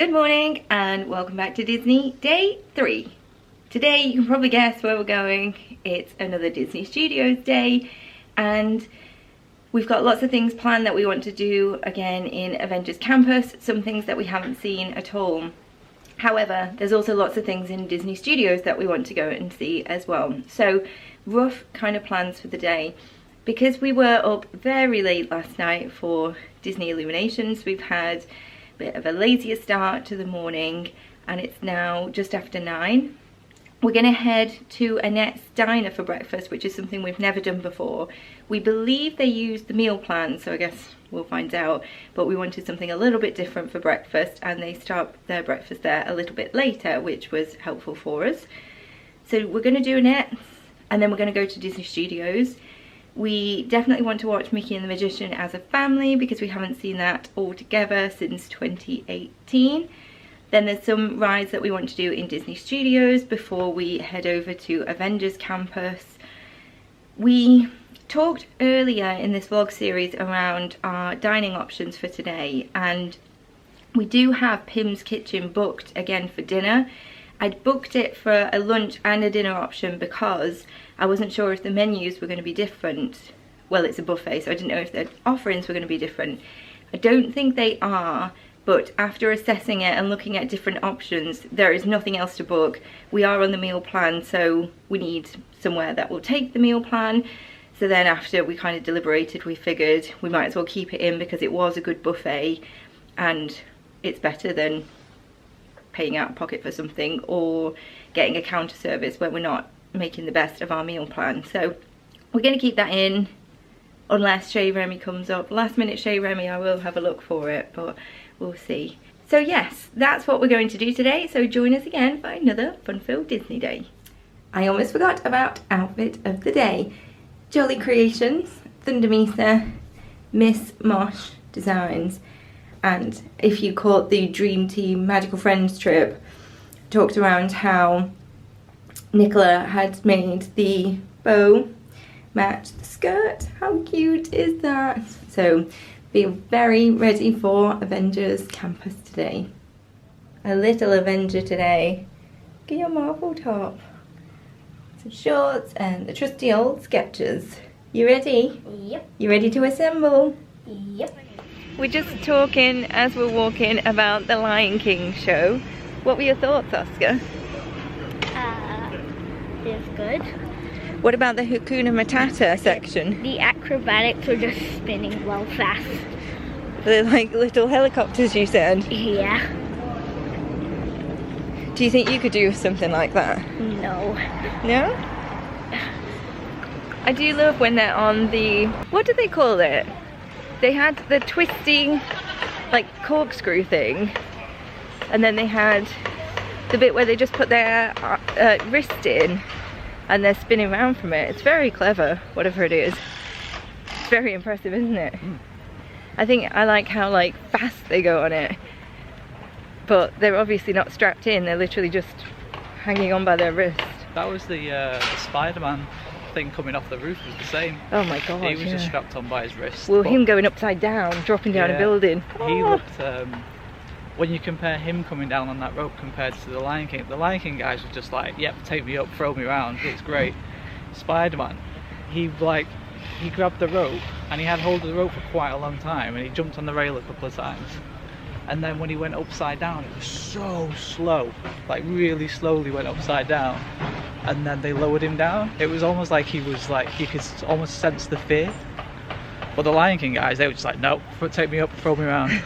Good morning and welcome back to Disney Day 3. Today you can probably guess where we're going. It's another Disney Studios day and we've got lots of things planned that we want to do again in Avengers Campus, some things that we haven't seen at all. However, there's also lots of things in Disney Studios that we want to go and see as well. So rough kind of plans for the day. Because we were up very late last night for Disney Illuminations, we've had bit of a lazier start to the morning and it's now just after 9. We're going to head to Annette's diner for breakfast, which is something we've never done before. We believe they use the meal plan, so I guess we'll find out, but we wanted something a little bit different for breakfast and they start their breakfast there a little bit later, which was helpful for us. So we're going to do Annette's and then we're going to go to Disney Studios. We definitely want to watch Mickey and the Magician as a family because we haven't seen that all together since 2018. Then there's some rides that we want to do in Disney Studios before we head over to Avengers Campus. We talked earlier in this vlog series around our dining options for today and we do have Pym's Kitchen booked again for dinner. I'd booked it for a lunch and a dinner option because I wasn't sure if the menus were going to be different. Well, it's a buffet, so I didn't know if the offerings were going to be different. I don't think they are, but after assessing it and looking at different options, there is nothing else to book. We are on the meal plan, so we need somewhere that will take the meal plan. So then after we kind of deliberated, we figured we might as well keep it in because it was a good buffet and it's better than paying out of pocket for something or getting a counter service where we're not making the best of our meal plan. So we're going to keep that in unless Chez Remy comes up. Last minute Chez Remy, I will have a look for it, but we'll see. So yes, that's what we're going to do today, so join us again for another fun-filled Disney day. I almost forgot about outfit of the day. Jolly Creations, Thunder Mesa, Miss Mosh Designs, and if you caught the Dream Team Magical Friends trip, talked around how Nicola had made the bow match the skirt. How cute is that? So be very ready for Avengers Campus today. A little Avenger today. Get your Marvel top. Some shorts and the trusty old Skechers. You ready? Yep. You ready to assemble? Yep. We're just talking as we're walking about the Lion King show. What were your thoughts, Oscar? It's good. What about the Hakuna Matata section? The acrobatics are just spinning well fast. They're like little helicopters, you said? Yeah. Do you think you could do something like that? No. No? I do love when they're on the... what do they call it? They had the twisty, like, corkscrew thing, and then they had the bit where they just put their wrist in and they're spinning around from it. It's very clever, whatever it is. It's very impressive, isn't it? I think I like how, like, fast they go on it, but they're obviously not strapped in. They're literally just hanging on by their wrist. That was the Spider-Man thing coming off the roof was the same. Oh my god, he was just strapped on by his wrist. Well, him going upside down, dropping down a building. He looked, when you compare him coming down on that rope compared to the Lion King guys were just like, yep, take me up, throw me around, it's great. Spider-Man, he grabbed the rope and he had hold of the rope for quite a long time and he jumped on the rail a couple of times. And then when he went upside down, it was so slow, like really slowly went upside down. And then they lowered him down. It was almost like he was like, you could almost sense the fear. But the Lion King guys, they were just like, nope, take me up, throw me around.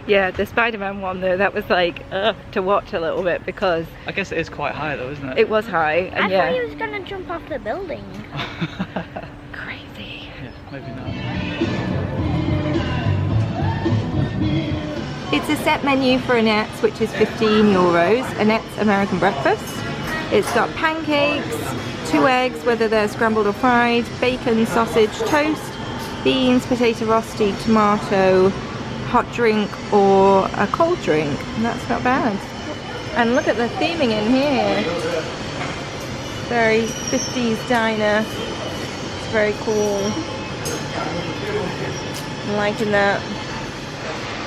Yeah, the Spider-Man one though, that was like, to watch a little bit because... I guess it is quite high though, isn't it? It was high, and I thought he was gonna jump off the building. Crazy. Yeah, maybe not. It's a set menu for Annette's, which is €15. Annette's American breakfast. It's got pancakes, 2 eggs, whether they're scrambled or fried, bacon, sausage, toast, beans, potato rosti, tomato, hot drink or a cold drink. And that's not bad. And look at the theming in here. Very 50s diner. It's very cool. I'm liking that.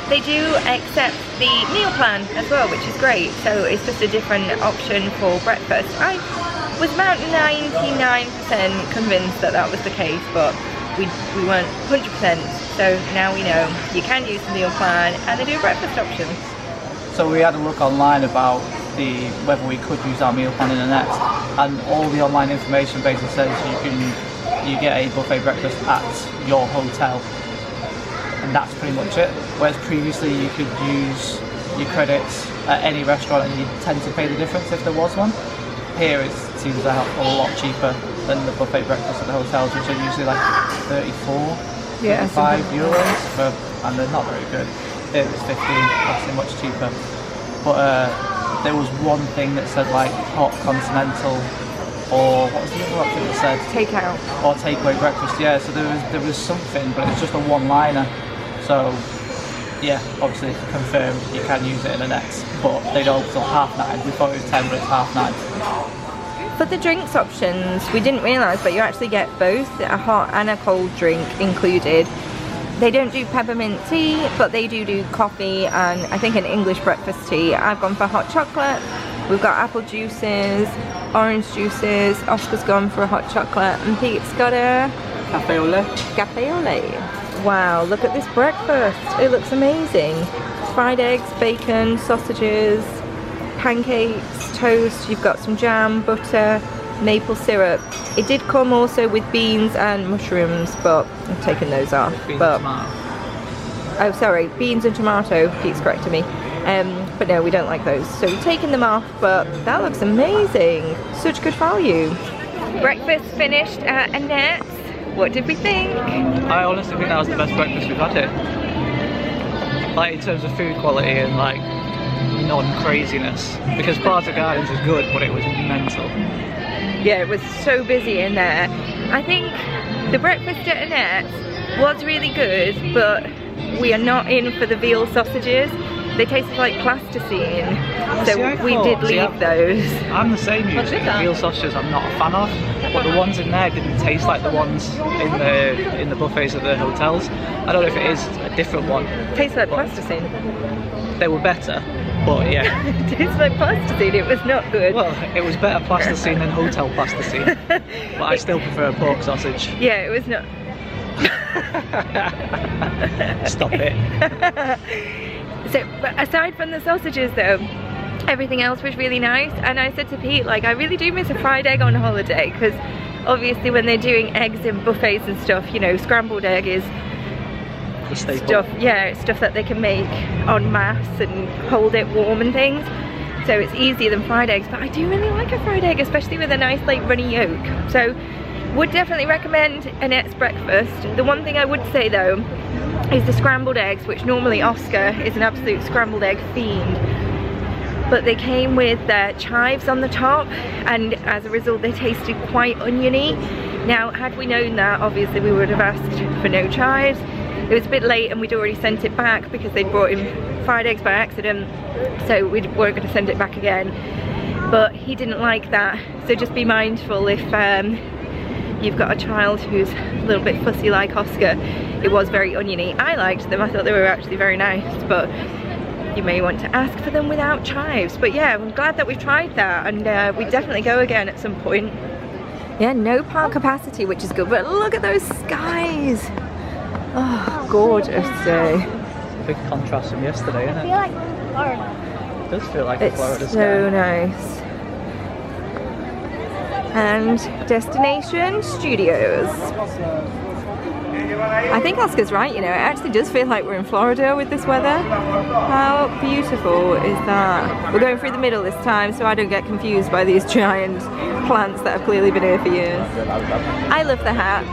they do accept the meal plan as well, which is great. So it's just a different option for breakfast. I was about 99% convinced that that was the case, but we weren't 100%. So now we know you can use the meal plan and they do a breakfast option. So we had a look online about whether we could use our meal plan in Annette, and all the online information basically says you get a buffet breakfast at your hotel, and that's pretty much it. Whereas previously you could use your credits at any restaurant and you'd tend to pay the difference if there was one. Here it seems a lot cheaper than the buffet breakfast at the hotels, which are usually like 34, 35 euros, and they're not very good. It was 15, obviously much cheaper. But there was one thing that said like hot continental, or what was the other option that said? Takeout. Or takeaway breakfast, yeah. So there was something, but it's just a one-liner. So yeah, obviously confirmed you can use it in Annette, but they don't till 9:30. We thought it was 10, but it's 9:30. For the drinks options, we didn't realise, but you actually get both a hot and a cold drink included. They don't do peppermint tea, but they do coffee and I think an English breakfast tea. I've gone for hot chocolate. We've got apple juices, orange juices. Oscar's gone for a hot chocolate, and Pete's got a Cafe au lait. cafe au lait. Wow, look at this breakfast. It looks amazing. Fried eggs, bacon, sausages, pancakes, toast. You've got some jam, butter, maple syrup. It did come also with beans and mushrooms, but I've taken those off. Oh, sorry, beans and tomato. Pete's corrected me. But no, we don't like those, so we've taken them off. But that looks amazing. Such good value. Breakfast finished at Annette. What did we think? I honestly think that was the best breakfast we've had here. Like in terms of food quality and like non-craziness. Because Plaza Gardens is good, but it was mental. Yeah, it was so busy in there. I think the breakfast at Annette was really good, but we are not in for the veal sausages. They tasted like plasticine, so we did leave those. I'm the same usually. The veal sausages I'm not a fan of, but the ones in there didn't taste like the ones in the buffets at the hotels. I don't know if it is a different one. Tastes like plasticine. They were better, but yeah. It tastes like plasticine, it was not good. Well, it was better plasticine than hotel plasticine, but I still prefer pork sausage. Yeah, it was not. Stop it. So, but aside from the sausages though, everything else was really nice. And I said to Pete, like, I really do miss a fried egg on holiday, because obviously when they're doing eggs in buffets and stuff, you know, scrambled egg is stuff, yeah, it's stuff that they can make en masse and hold it warm and things. So it's easier than fried eggs, but I do really like a fried egg, especially with a nice like runny yolk. So would definitely recommend Annette's breakfast. The one thing I would say though is the scrambled eggs, which normally Oscar is an absolute scrambled egg fiend, but they came with chives on the top, and as a result they tasted quite oniony. Now had we known that, obviously we would have asked for no chives. It was a bit late and we'd already sent it back because they'd brought in fried eggs by accident, so we weren't going to send it back again. But he didn't like that, so just be mindful if you've got a child who's a little bit fussy like Oscar. It was very oniony. I liked them, I thought they were actually very nice, but you may want to ask for them without chives. But yeah, I'm glad that we've tried that, and we definitely go again at some point. Yeah, no park capacity, which is good, but look at those skies. Oh, gorgeous day. Big contrast from yesterday, isn't it? I feel like Florida. It does feel like a Florida It's so nice. And Destination Studios. I think Oscar's right, you know, it actually does feel like we're in Florida with this weather. How beautiful is that? We're going through the middle this time, so I don't get confused by these giant plants that have clearly been here for years. I love the hat.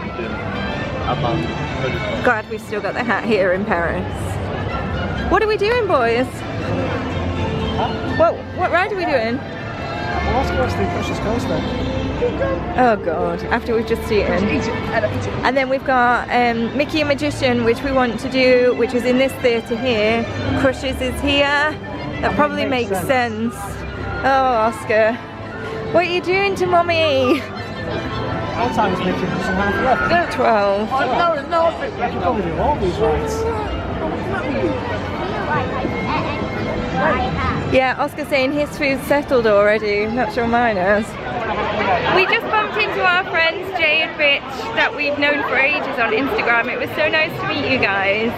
Glad we've still got the hat here in Paris. What are we doing, boys? What ride are we doing? Well, Oscar wants to do Precious Coaster. Oh god, after we've just eaten. And then we've got Mickey and Magician, which we want to do, which is in this theatre here. Crushes is here. That probably makes sense. Oh, Oscar. What are you doing to Mummy? What time is Mickey and Magician half 11? 12. Oh, no, I can probably do all these rides. Yeah, Oscar's saying his food's settled already. Not sure mine is. We just bumped into our friends Jay and Rich that we've known for ages on Instagram. It was so nice to meet you guys.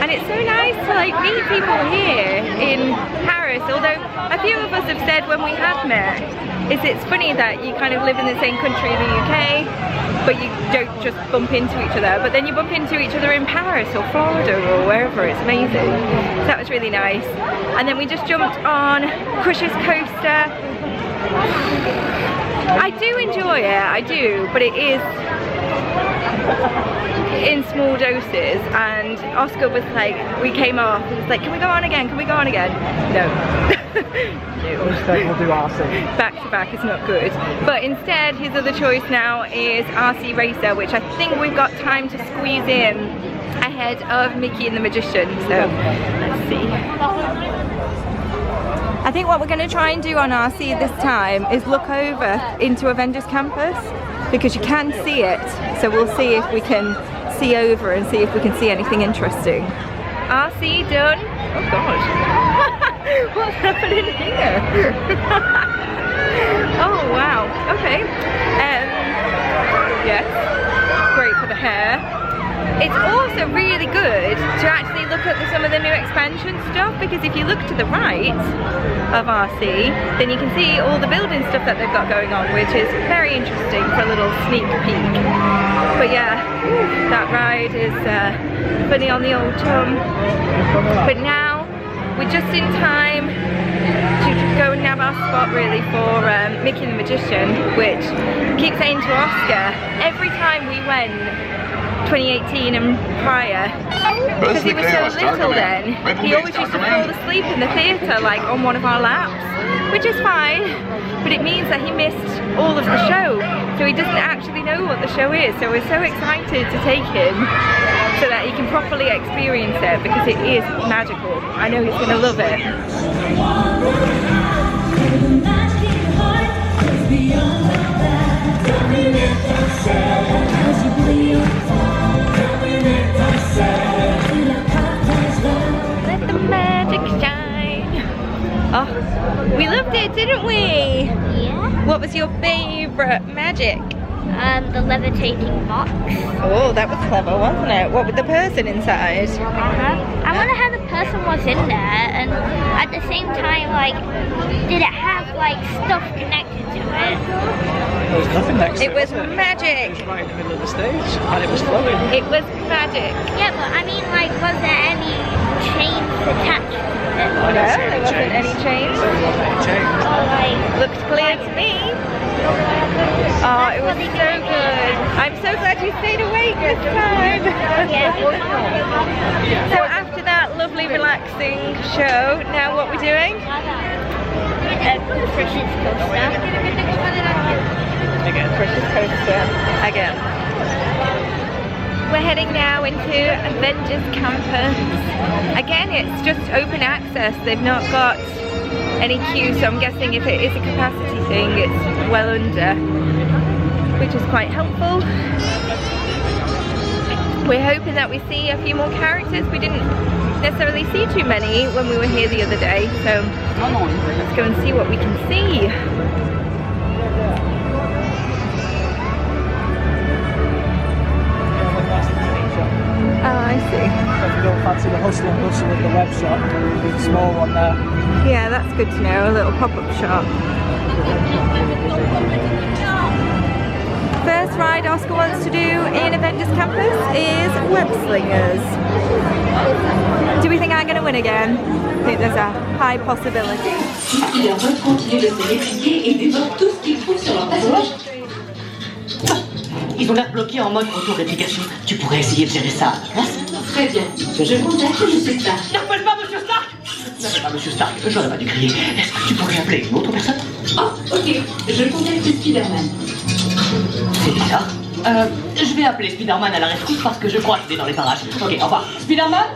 And it's so nice to like meet people here in Paris. Although a few of us have said when we have met, it's funny that you kind of live in the same country, the UK, but you don't just bump into each other. But then you bump into each other in Paris or Florida or wherever. It's amazing. So that was really nice. And then we just jumped on Crush's coaster. I do enjoy it, I do, but it is in small doses. And Oscar was like, we came off, he was like, can we go on again? Can we go on again? No. No. Instead we'll do RC. Back to back is not good. But instead his other choice now is RC Racer, which I think we've got time to squeeze in ahead of Mickey and the Magician. So let's see. I think what we're going to try and do on RC this time is look over into Avengers Campus, because you can see it. So we'll see if we can see over and see if we can see anything interesting. RC done. Oh god. What's happening here? Oh wow. Okay. Yes. Great for the hair. It's also really good to actually look at some of the new expansion stuff, because if you look to the right of RC, then you can see all the building stuff that they've got going on, which is very interesting for a little sneak peek. But yeah, that ride is funny on the old tongue. But now we're just in time to go and nab our spot really for Mickey and the Magician, which I keep saying to Oscar, every time we went 2018 and prior, because he was so little then, he always used to fall asleep in the theatre, like on one of our laps, which is fine, but it means that he missed all of the show, so he doesn't actually know what the show is. So we're so excited to take him so that he can properly experience it, because it is magical. I know he's going to love it. Let the magic shine. Oh, we loved it, didn't we? Yeah. What was your favourite magic? The levitating box. Oh, that was clever, wasn't it? What, with the person inside? I wonder how the person was in there, and at the same time, like, did it have like stuff connected to it? There was nothing next to it. It was It magic. was right in the middle of the stage, and it was flowing. It was magic. Yeah, but I mean, like, was there any chains attached to it? No, there wasn't any chains. There wasn't any chains. Or like, Looked clear to me. Oh, it was so good. I'm so glad you stayed awake this time. yeah. So after that lovely relaxing show, now what we're doing? Chris's coaster. Again, Crush's coaster. Again. We're heading now into Avengers Campus. Again, it's just open access. They've not got any queue, so I'm guessing if it is a capacity thing, it's well under, which is quite helpful. We're hoping that we see a few more characters. We didn't necessarily see too many when we were here the other day, so let's go and see what we can see. Oh, I see. So if you don't fancy the hustle and bustle of the web shop, there's a small one there. Yeah, that's good to know, a little pop-up shop. First ride Oscar wants to do in Avengers Campus is Web Slingers. Do we think I'm going to win again? I think there's a high possibility. Il continue de se répliquer et développe tout ce qu'il trouve sur leur passage. Ils ont l'air bloqués en mode auto-réplication. Tu pourrais essayer de gérer ça à ma place. Très bien. Je contacte Monsieur Stark. N'appelle pas Monsieur Stark. N'appelle pas Monsieur Stark. J'aurais pas dû crier. Est-ce que tu pourrais appeler une autre personne? Oh, ok. Je contacte Spider-Man. C'est bizarre. Je vais appeler Spider-Man à la rescousse parce que je crois qu'il est dans les parages. Ok, au revoir. Spider-Man?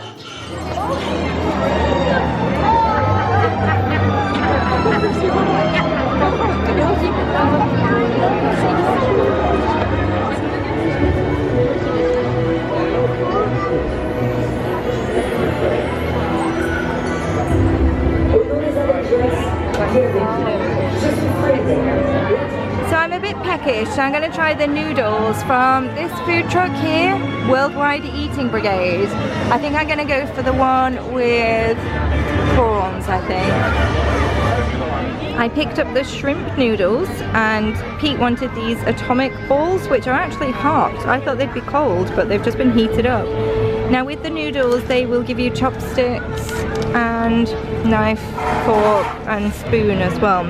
Turkish, so I'm going to try the noodles from this food truck here, Worldwide Eating Brigade. I think I'm going to go for the one with prawns, I think. I picked up the shrimp noodles and Pete wanted these atomic balls, which are actually hot. I thought they'd be cold, but they've just been heated up. Now with the noodles, they will give you chopsticks and knife, fork and spoon as well.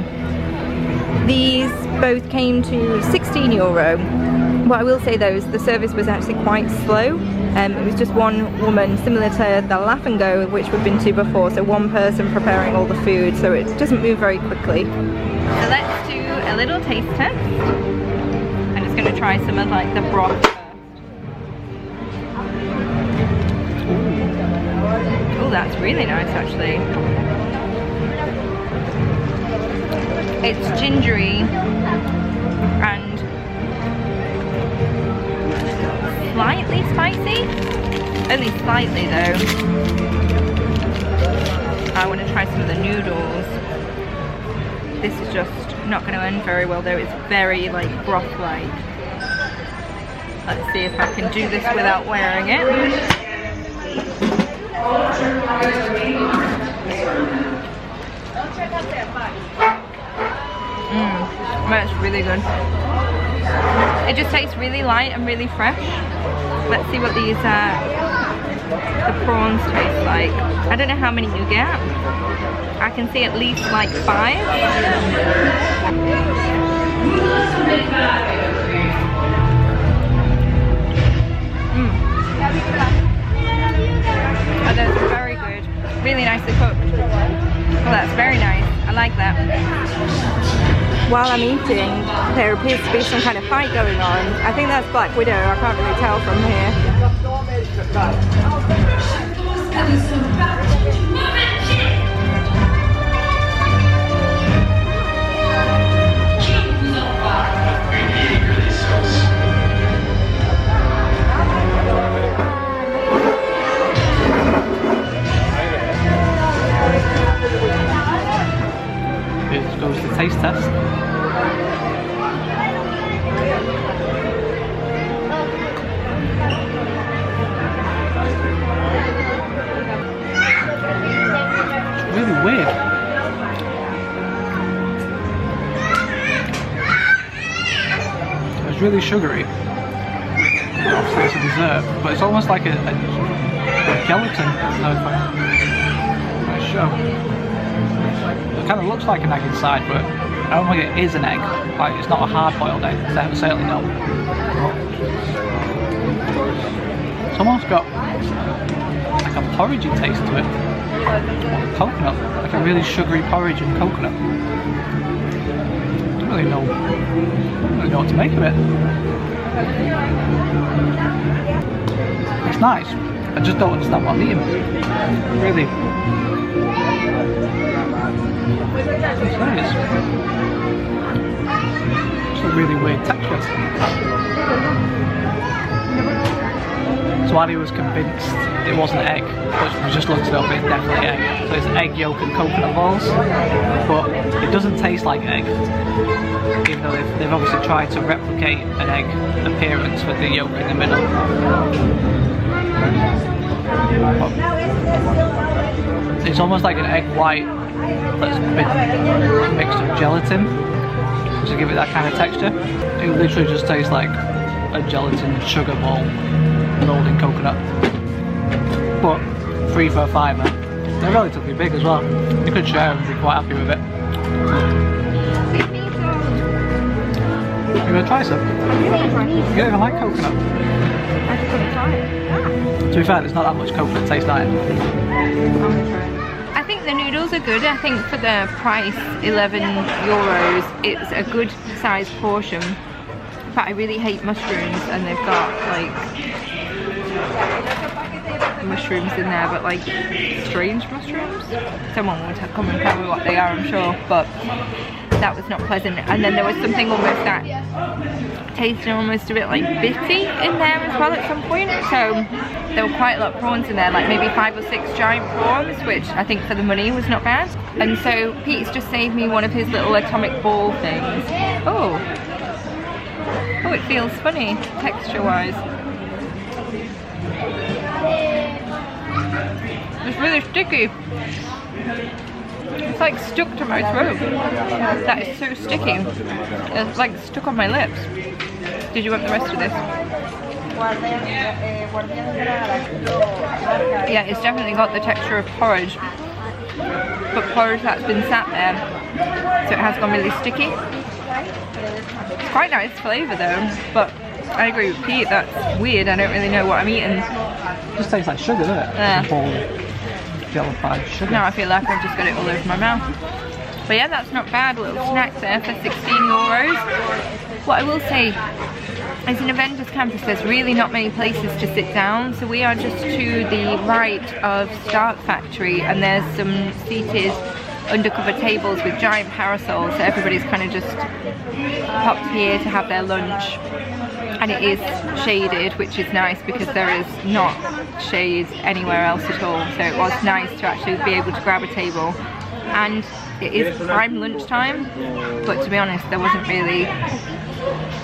These both came to €16. What I will say though is the service was actually quite slow. It was just one woman, similar to the Laugh and Go, which we've been to before, so one person preparing all the food, so it doesn't move very quickly. So let's do a little taste test. I'm just going to try some of like the broth first. Oh, that's really nice actually. It's gingery and slightly spicy, only slightly though. I want to try some of the noodles. This is just not going to end very well though, it's very like broth-like. Let's see if I can do this without wearing it. That's really good. It just tastes really light and really fresh. Let's see what these the prawns taste like. I don't know how many you get. I can see at least like 5. Oh, those are very good. Really nicely cooked. Oh, that's very nice. I like that. While I'm eating, there appears to be some kind of fight going on. I think that's Black Widow, I can't really tell from here. Here goes the taste test. Really weird. It's really sugary. Obviously it's a dessert, but it's almost like a gelatin. Nice show. It kind of looks like an egg inside, but I don't think it is an egg. Like it's not a hard-boiled egg. Certainly not. It's almost got like a porridgey taste to it. Coconut, like a really sugary porridge and coconut. I don't really know what to make of it. It's nice. I just don't understand what I'm eating. Really. It's a really weird texture. So Annie was convinced it wasn't egg, but we just looked it up, it's definitely egg. So it's egg yolk and coconut balls, but it doesn't taste like egg, even though they've obviously tried to replicate an egg appearance with the yolk in the middle. But it's almost like an egg white that's been mixed with gelatin to give it that kind of texture. It literally just tastes like a gelatin sugar ball rolled in coconut, but 3 for a £5. They're relatively big as well. You could share and be quite happy with it. You gonna try some? You don't even like coconut. I just want to try it. To be fair, there's not that much coconut taste on it. I think the noodles are good. I think for the price, €11, it's a good sized portion. But I really hate mushrooms, and they've got like mushrooms in there, but like strange mushrooms. Someone will come and tell me what they are, I'm sure, but that was not pleasant. And then there was something almost that tasted almost a bit like bitty in there as well at some point. So there were quite a lot of prawns in there, like maybe 5 or 6 giant prawns, which I think for the money was not bad. And so Pete's just saved me one of his little atomic ball things. Oh, Oh, it feels funny, texture-wise. It's really sticky. It's like stuck to my throat. That is so sticky. It's like stuck on my lips. Did you want the rest of this? Yeah, it's definitely got the texture of porridge. But porridge that's been sat there, so it has gone really sticky. It's quite nice flavour though, but I agree with Pete, that's weird. I don't really know what I'm eating. It just tastes like sugar, doesn't it? Yeah. Jellified sugar. Now I feel like I've just got it all over my mouth. But yeah, that's not bad. A little snack there for €16. What I will say is in Avengers Campus there's really not many places to sit down, so we are just to the right of Stark Factory, and there's some seated undercover tables with giant parasols, so everybody's kind of just popped here to have their lunch. And it is shaded, which is nice because there is not shade anywhere else at all, so it was nice to actually be able to grab a table. And it is prime lunchtime, but to be honest there wasn't really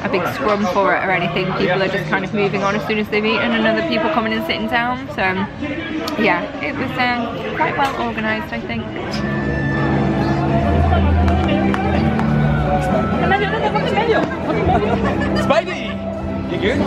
a big scrum for it or anything. People are just kind of moving on as soon as they've eaten, and other people coming and sitting down. So yeah, it was quite well organised, I think. Spidey! You good?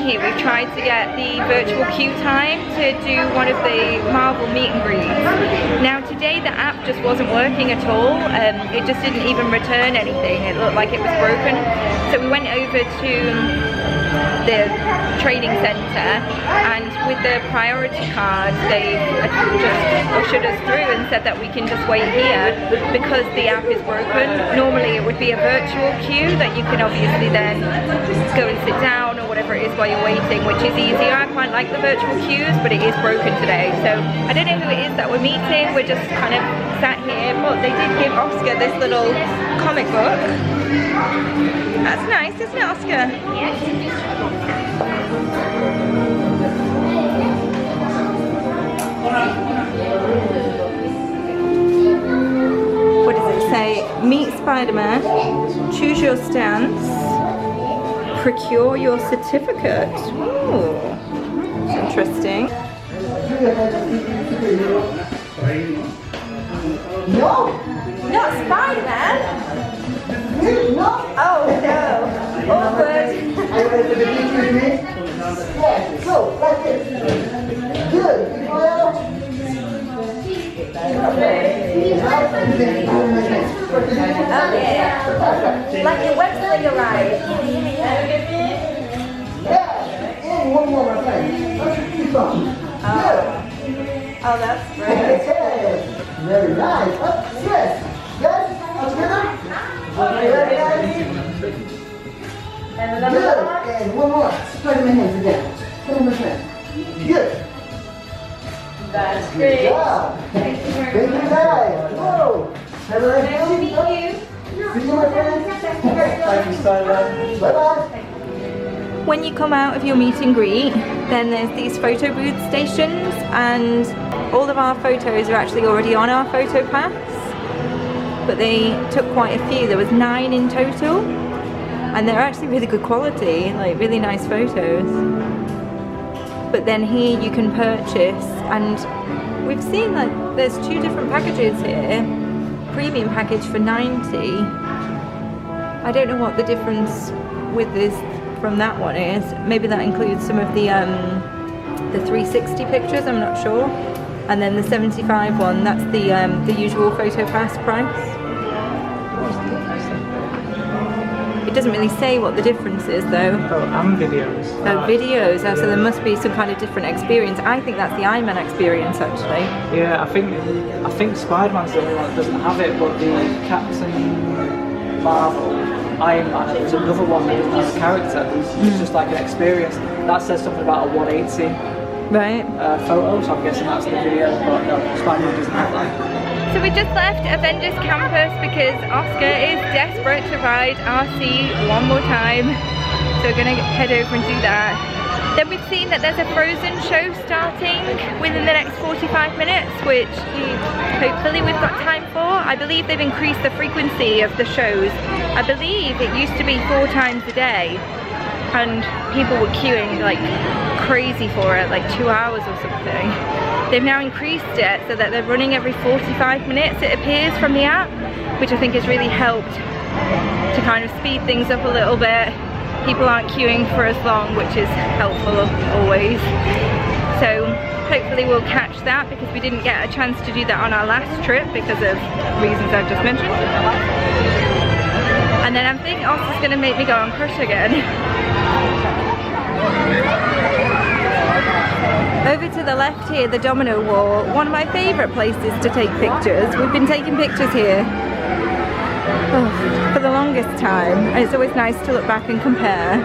We've tried to get the virtual queue time to do one of the Marvel meet and greets. Now today the app just wasn't working at all. It just didn't even return anything. It looked like it was broken. So we went over to the training centre, and with the priority card they just ushered us through and said that we can just wait here because the app is broken. Normally it would be a virtual queue that you can obviously then go and sit down or whatever it is while you're waiting, which is easier. I quite like the virtual queues, but it is broken today. So I don't know who it is that we're meeting. We're just kind of sat here, but they did give Oscar this little comic book. That's nice, isn't it, Oscar? Yes. What does it say? Meet Spider-Man, choose your stance, procure your certificate. Ooh, interesting. No! Not Spider-Man! No! Oh no! Awkward! Are you ready for the picture with me? Yes, so, like this. Good. Well. Okay. Like your web slinger ride. Yeah, and one more, my friend. Oh, that's great. Very nice. Up, yes. Yes, up together. Okay, ready, guys? Good. And one more. Spread my hands again. Put them in my hand. Good. That's great. Good job. Thank you very Thank you, much. guys. Whoa. Have a nice Nice to meet you. See you, my friends. Thank you, Spider-Man. Bye-bye. When you come out of your meet and greet, then there's these photo booth stations, and all of our photos are actually already on our photo pass, but they took quite a few. There was 9 in total, and they're actually really good quality, like really nice photos. But then here you can purchase, and we've seen that there's 2 different packages here. Premium package for 90. I don't know what the difference with this from that one is. Maybe that includes some of the 360 pictures, I'm not sure. And then the 75 one, that's the usual photo pass price. It doesn't really say what the difference is though. Oh, and videos. Oh, videos. Oh, so there must be some kind of different experience. I think that's the Iron Man experience actually. Yeah, I think Spider-Man's the only one that doesn't have it, but the Captain Marvel, Iron Man, and there's another one that doesn't have a character. It's just like an experience. That says something about a 180 right. photo, so I'm guessing that's the video, but no, Spider-Man doesn't have that. So we just left Avengers Campus because Oscar is desperate to ride RC one more time. So we're gonna head over and do that. Then we've seen that there's a Frozen show starting within the next 45 minutes, which hopefully we've got time for. I believe they've increased the frequency of the shows. I believe it used to be 4 times a day, and people were queuing like crazy for it, like 2 hours or something. They've now increased it so that they're running every 45 minutes, it appears, from the app, which I think has really helped to kind of speed things up a little bit. People aren't queuing for as long, which is helpful always. So hopefully we'll catch that, because we didn't get a chance to do that on our last trip because of reasons I've just mentioned. And then I think Oscar's gonna make me go on Crush again. Over to the left here, the domino wall, one of my favourite places to take pictures. We've been taking pictures here for the longest time, and it's always nice to look back and compare.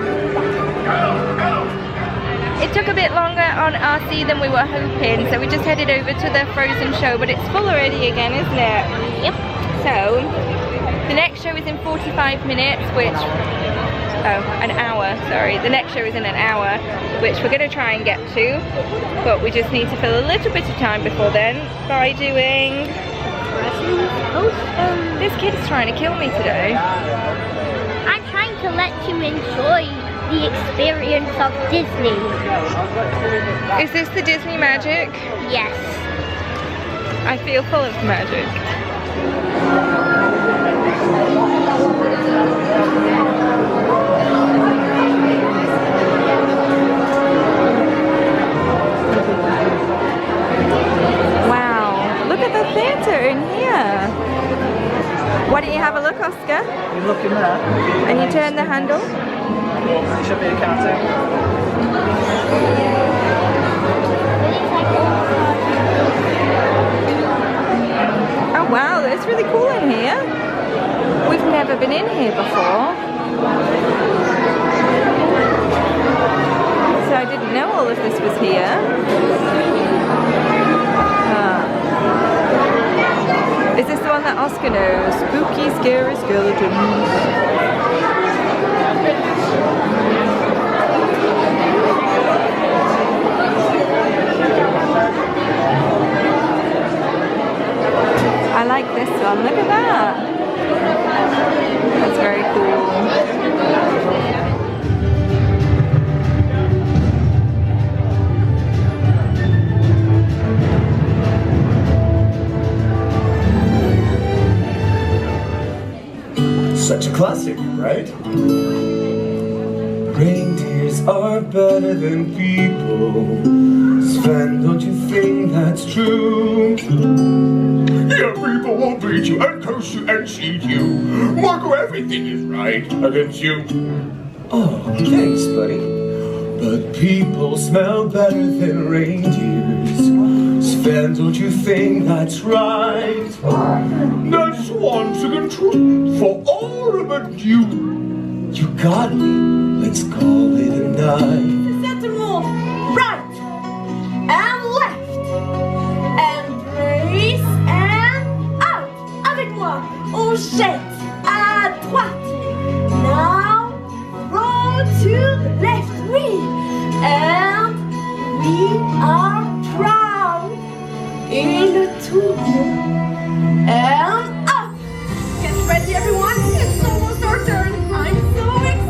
It took a bit longer on RC than we were hoping, so we just headed over to the Frozen show, but it's full already again, isn't it? Yep. So, the next show is in 45 minutes, which... Oh, an hour, sorry. The next show is in an hour, which we're going to try and get to, but we just need to fill a little bit of time before then by doing... This kid is trying to kill me today. I'm trying to let you enjoy the experience of Disney. Is this the Disney magic? Yes. I feel full of magic. In here. Why don't you have a look, Oscar? You look in there. And you turn the handle. There should be a counting. Oh wow, that's really cool in here. We've never been in here before. So I didn't know all of this was here. Is this the one that Oscar knows? Spooky, scary skeletons. I like this one. Look at that. That's very cool. Such a classic, right? Reindeers are better than people. Sven, don't you think that's true? Yeah, people will beat you and curse you and cheat you. Marco, everything is right against you. Oh, thanks, buddy. But people smell better than reindeers. Sven, don't you think that's right? That's once again true for all but you. You got me. Let's call it a night. Set to move right and left and brace and out. Avec moi, on jette à droite. Now roll to the left wheel and we are proud. Et le tourne and up. Get ready, everyone. It's almost our turn. I'm so excited.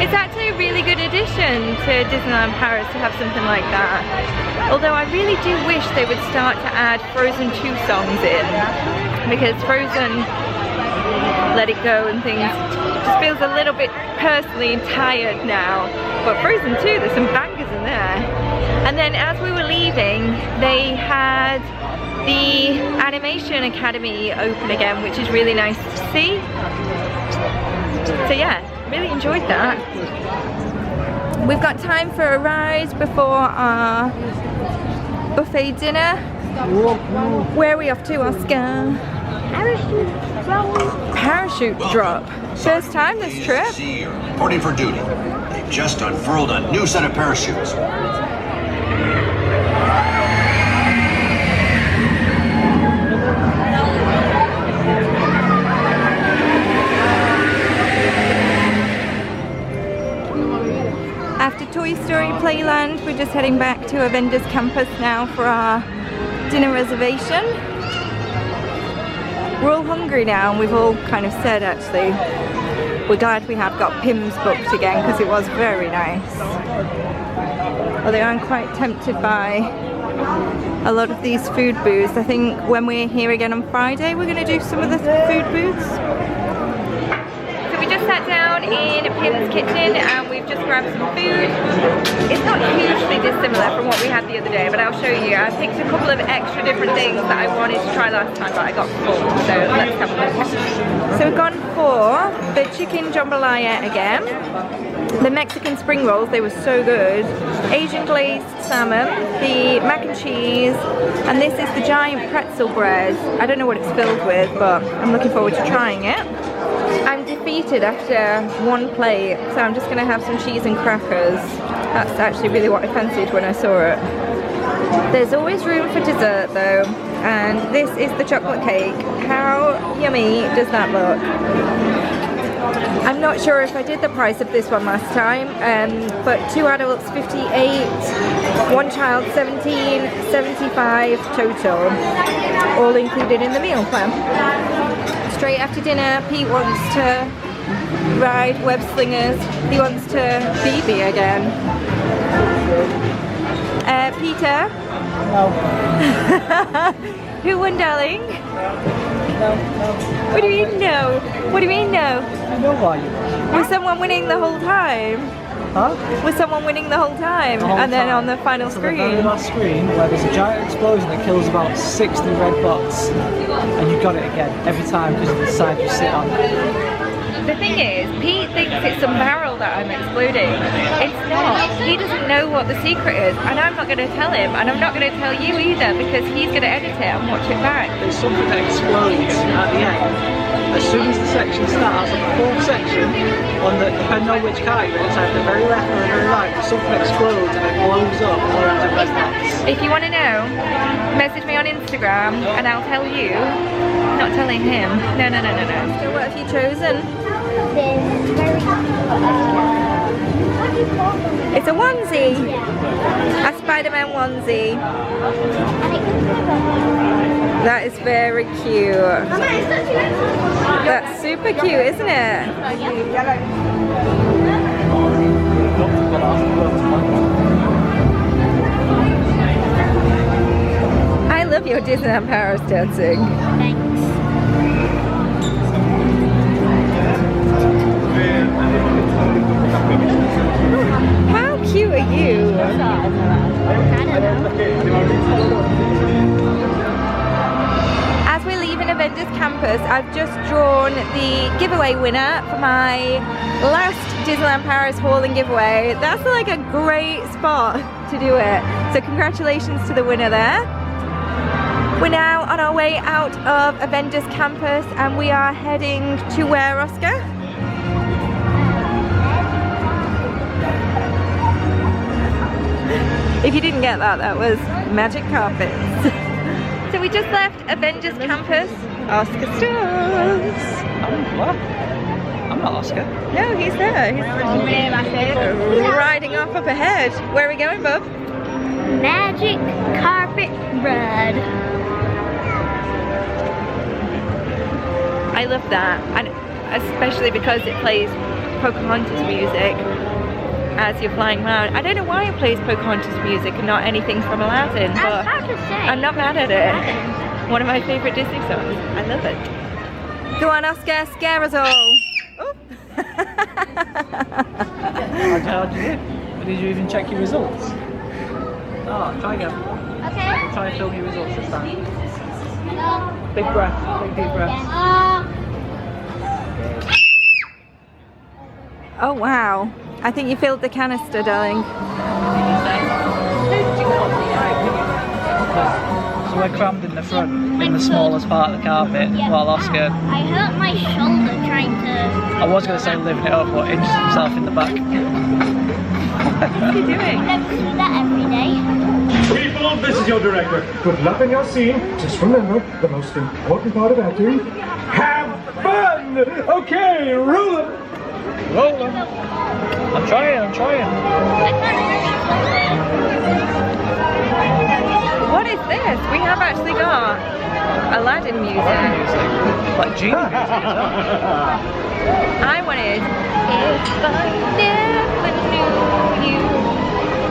It's actually a really good addition to Disneyland Paris to have something like that. Although I really do wish they would start to add Frozen 2 songs in, because Frozen, Let It Go and things just feels a little bit personally tired now. But Frozen 2, there's some bangers in there. And then as we were leaving, they had the Animation Academy open again, which is really nice to see. So yeah, really enjoyed that. We've got time for a ride before our buffet dinner. Where are we off to, Oscar? Parachute drop. First time this trip. Reporting for duty. They've just unfurled a new set of parachutes. After Toy Story Playland, we're just heading back to Avengers Campus now for our dinner reservation. We're all hungry now, and we've all kind of said actually we're glad we have got Pym's booked again, because it was very nice. Although I'm quite tempted by a lot of these food booths. I think when we're here again on Friday, we're going to do some of the food booths. So we just sat down in Pym's Kitchen and we've just grabbed some food. It's not hugely dissimilar from what we had the other day, but I'll show you. I picked a couple of extra different things that I wanted to try last time, but I got full, so let's have a look. So we've gone for the chicken jambalaya again, the Mexican spring rolls, they were so good, Asian glazed salmon, the mac and cheese, and this is the giant pretzel bread. I don't know what it's filled with, but I'm looking forward to trying it. I'm defeated after one plate, so I'm just going to have some cheese and crackers. That's actually really what I fancied when I saw it. There's always room for dessert though, and this is the chocolate cake. How yummy does that look? I'm not sure if I did the price of this one last time, but 2 adults 58, 1 child 17, 75 total, all included in the meal plan. Straight after dinner, Pete wants to ride web slingers. He wants to BB again. Peter? No. Who won, darling? No. What do you mean no? What do you mean no? I know why you won. Was someone winning the whole time? Huh? Was someone winning the whole time? And then on the final screen? The very last screen, where there's a giant explosion that kills about 60 red bots, and you got it again every time because of the side you sit on. The thing is, Pete thinks it's some barrel that I'm exploding. It's not. He doesn't know what the secret is, and I'm not going to tell him, and I'm not going to tell you either, because he's going to edit it and watch it back. There's something that explodes at the end. As soon as the section starts, the fourth section, depending on which car you're in, it's either the very left or the very right, something explodes and it blows up loads of red dots. If you want to know, message me on Instagram and I'll tell you. Not telling him. No. So what have you chosen? It's a onesie. A Spider-Man onesie. That is very cute. That's super cute, isn't it? I love your Disneyland Paris dancing. Thanks. How cute are you? As we're leaving Avengers Campus, I've just drawn the giveaway winner for my last Disneyland Paris haul and giveaway. That's like a great spot to do it. So congratulations to the winner there. We're now on our way out of Avengers Campus and we are heading to where, Oscar? If you didn't get that, that was magic carpets. So we just left Avengers Campus. Oscar Stars. What? I'm not Oscar. No, he's there. He's riding off up ahead. Where are we going, bub? Magic carpet ride. I love that, and especially because it plays Pocahontas music as you're flying around. I don't know why it plays Pocahontas music and not anything from Aladdin, but I was about to say, I'm not mad at it. One of my favourite Disney songs. I love it. Go on, Oscar, scare us all. Oh. How did you do? Did you even check your results? Oh, try again. okay. Try and film your results this time. Big breath, big deep breath. Oh wow. I think you filled the canister, darling. So we're crammed in the front, in the smallest part of the carpet, while Oscar, I hurt my shoulder trying to... I was going to say living it up, but injures himself in the back. What are you doing? I don't do that every day. People, this is your director. Good luck in your scene. Just remember, the most important part of acting, have fun! Okay, roll it! Roll them. I'm trying. I can't What is this? We have actually got Aladdin music. Like genie music, is that? I wanted, if I never knew you,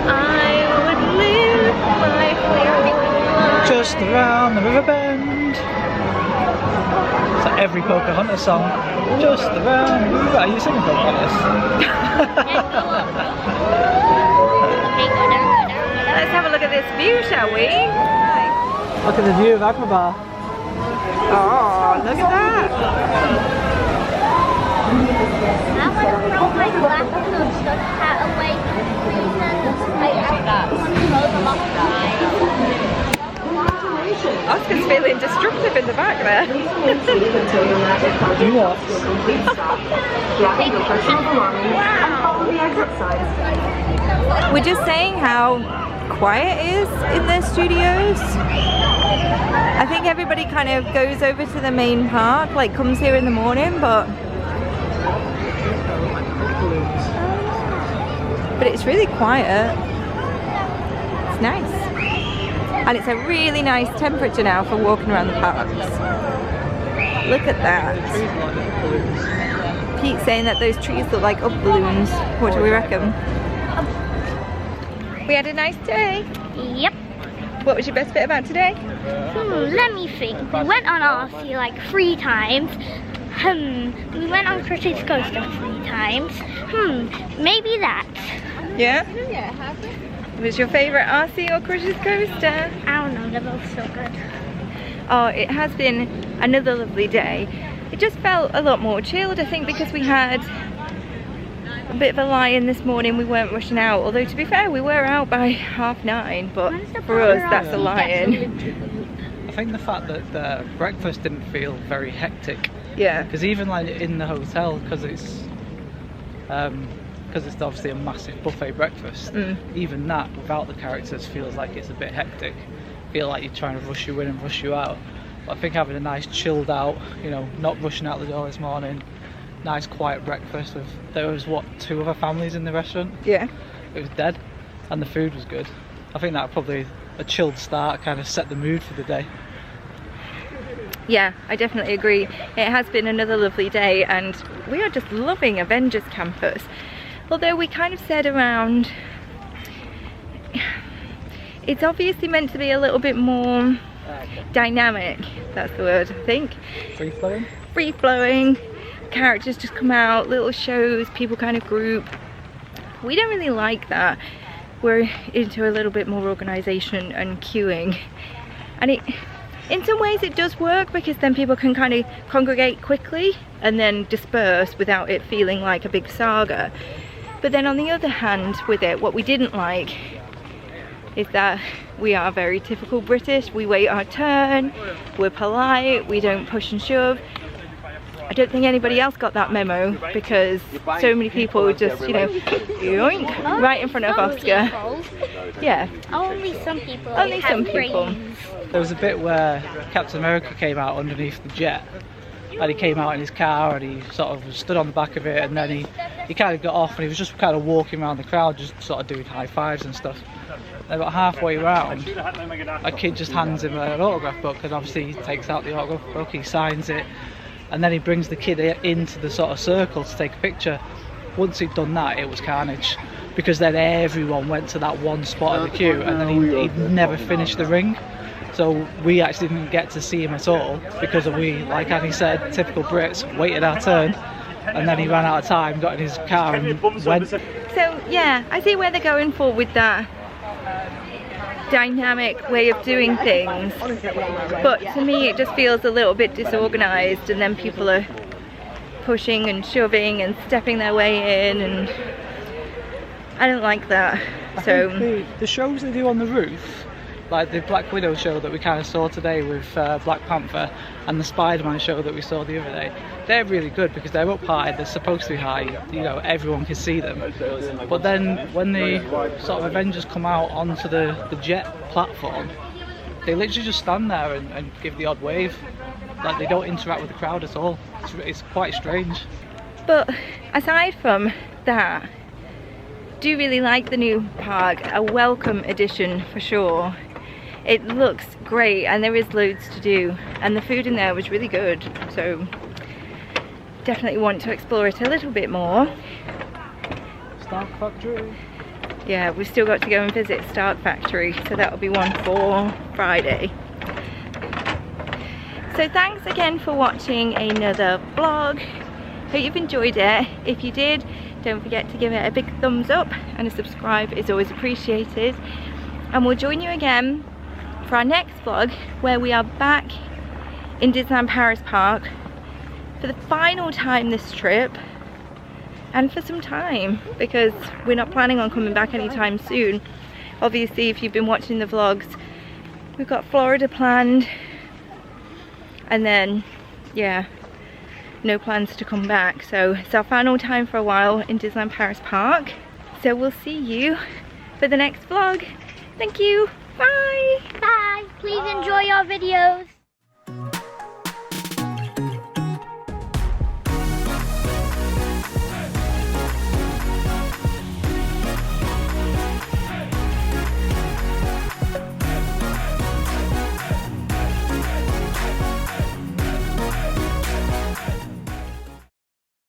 I would live my life. Just around the river bend. It's like every Pocahontas song. Just around the river. Are you singing Pocahontas? Let's have a look at this view, shall we? Look at the view of Agrabah. Oh, look at that. I want to throw my glasses and stuff hat away Oscar's feeling destructive in the back there. Do what? We're just saying how quiet it is in their studios. I think everybody kind of goes over to the main park, like comes here in the morning, but it's really quiet. It's nice. And it's a really nice temperature now for walking around the parks. Look at that. Pete's saying that those trees look like up balloons. What do we reckon? We had a nice day. Yep. What was your best bit about today? Let me think. We went on RC like 3 times. We went on Critics Coaster 3 times. Maybe that. Yeah? Was your favourite RC or Critics Coaster? I don't know, they're both so good. Oh, it has been another lovely day. It just felt a lot more chilled, I think, because we had a bit of a lie-in this morning. We weren't rushing out, although to be fair, we were out by 9:30, but for us, that's a lie-in. I think the fact that the breakfast didn't feel very hectic. Yeah. Because even like in the hotel, because it's obviously a massive buffet breakfast, even that without the characters feels like it's a bit hectic. Feel like you're trying to rush you in and rush you out. But I think having a nice chilled out, you know, not rushing out the door this morning, nice quiet breakfast with, there was 2 other families in the restaurant. Yeah. It was dead and the food was good. I think that probably a chilled start kind of set the mood for the day. Yeah, I definitely agree. It has been another lovely day and we are just loving Avengers Campus. Although we kind of said around, it's obviously meant to be a little bit more dynamic, that's the word, I think. Free flowing? Free flowing, characters just come out, little shows, people kind of group. We don't really like that. We're into a little bit more organisation and queuing. And in some ways it does work because then people can kind of congregate quickly and then disperse without it feeling like a big saga. But then on the other hand with it, what we didn't like is that we are very typical British. We wait our turn, we're polite, we don't push and shove. I don't think anybody else got that memo because so many people just, you know, yoink, right in front of Oscar. People. Yeah. Only some people. Only some people. Brains. There was a bit where Captain America came out underneath the jet and he came out in his car and he sort of stood on the back of it and then he kind of got off and he was just kind of walking around the crowd just sort of doing high fives and stuff. And about halfway around, a kid just hands him an autograph book and obviously he takes out the autograph book, he signs it and then he brings the kid into the sort of circle to take a picture once he'd done that, it was carnage, because then everyone went to that one spot in the queue, and then he'd never finished the ring. So we actually didn't get to see him at all because we, like Annie said, typical Brits, waited our turn, and then he ran out of time, got in his car and went. So yeah, I see where they're going for with that dynamic way of doing things, but to me it just feels a little bit disorganized, and then people are pushing and shoving and stepping their way in, and I don't like that. So I think the shows they do on the roof, like the Black Widow show that we kind of saw today with Black Panther, and the Spider-Man show that we saw the other day, they're really good because they're up high, they're supposed to be high, you know, everyone can see them. But then when the sort of Avengers come out onto the jet platform, they literally just stand there and give the odd wave. Like, they don't interact with the crowd at all. It's quite strange. But aside from that, do really like the new park, a welcome addition for sure. It looks great and there is loads to do, and the food in there was really good, so definitely want to explore it a little bit more. Stark Factory. Yeah, we've still got to go and visit Stark Factory, so that'll be one for Friday. So thanks again for watching another vlog. Hope you've enjoyed it. If you did, don't forget to give it a big thumbs up, and a subscribe is always appreciated. And we'll join you again for our next vlog, where we are back in Disneyland Paris Park for the final time this trip, and for some time, because we're not planning on coming back anytime soon. Obviously, if you've been watching the vlogs, we've got Florida planned, and then yeah, no plans to come back. So it's our final time for a while in Disneyland Paris Park. So we'll see you for the next vlog. Thank you. Bye. Bye. Please enjoy our videos.